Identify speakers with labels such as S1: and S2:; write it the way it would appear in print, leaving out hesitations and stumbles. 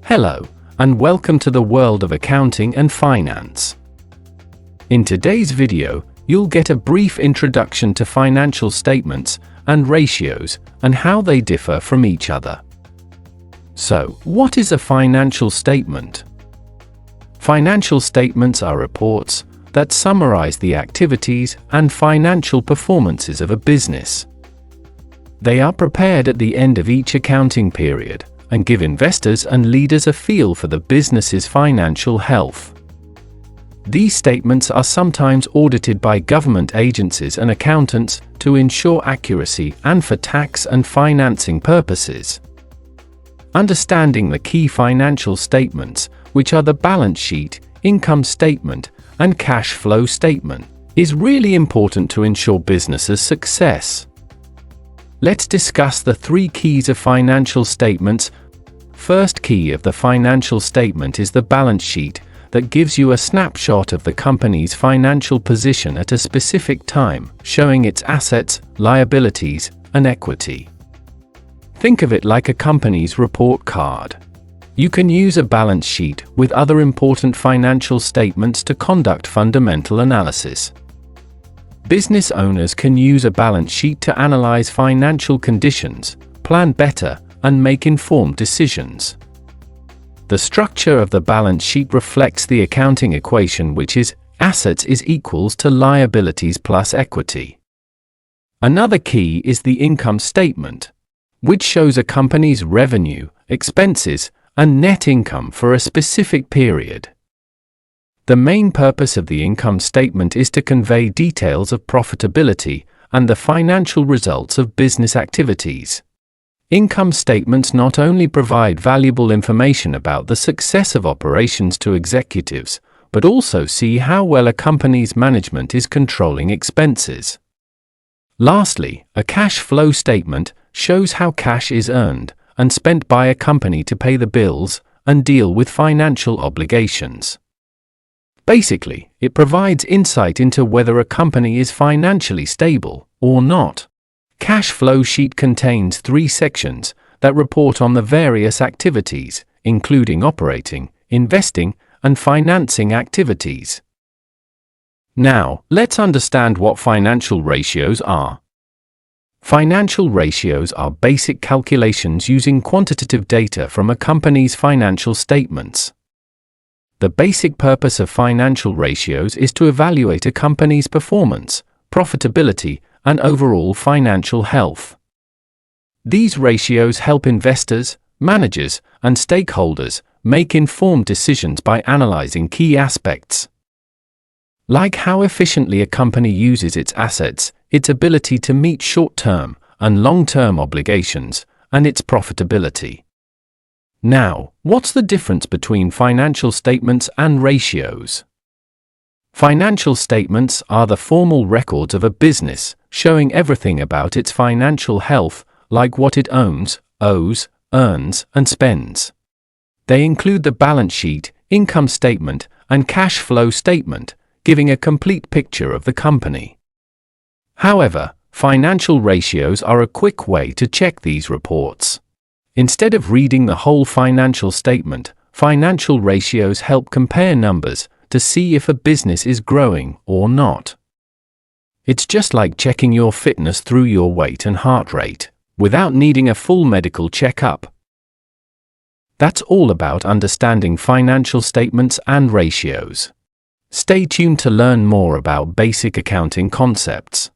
S1: Hello, and welcome to the world of accounting and finance. In today's video, you'll get a brief introduction to financial statements and ratios and how they differ from each other. So, what is a financial statement? Financial statements are reports that summarize the activities and financial performances of a business. They are prepared at the end of each accounting period and give investors and leaders a feel for the business's financial health. These statements are sometimes audited by government agencies and accountants to ensure accuracy and for tax and financing purposes. Understanding the key financial statements, which are the balance sheet, income statement, and cash flow statement, is really important to ensure business's success. Let's discuss the 3 keys of financial statements. First key of the financial statement is the balance sheet, that gives you a snapshot of the company's financial position at a specific time, showing its assets, liabilities, and equity. Think of it like a company's report card. You can use a balance sheet with other important financial statements to conduct fundamental analysis. Business owners can use a balance sheet to analyze financial conditions, plan better, and make informed decisions. The structure of the balance sheet reflects the accounting equation, which is assets is equals to liabilities plus equity. Another key is the income statement, which shows a company's revenue, expenses, and net income for a specific period. The main purpose of the income statement is to convey details of profitability and the financial results of business activities. Income statements not only provide valuable information about the success of operations to executives, but also see how well a company's management is controlling expenses. Lastly, a cash flow statement shows how cash is earned and spent by a company to pay the bills and deal with financial obligations. Basically, it provides insight into whether a company is financially stable or not. Cash flow sheet contains 3 sections that report on the various activities, including operating, investing, and financing activities. Now, let's understand what financial ratios are. Financial ratios are basic calculations using quantitative data from a company's financial statements. The basic purpose of financial ratios is to evaluate a company's performance, profitability, and overall financial health. These ratios help investors, managers, and stakeholders make informed decisions by analyzing key aspects, like how efficiently a company uses its assets, its ability to meet short-term and long-term obligations, and its profitability. Now, what's the difference between financial statements and ratios? Financial statements are the formal records of a business, showing everything about its financial health, like what it owns, owes, earns, and spends. They include the balance sheet, income statement, and cash flow statement, giving a complete picture of the company. However, financial ratios are a quick way to check these reports. Instead of reading the whole financial statement, financial ratios help compare numbers to see if a business is growing or not. It's just like checking your fitness through your weight and heart rate, without needing a full medical checkup. That's all about understanding financial statements and ratios. Stay tuned to learn more about basic accounting concepts.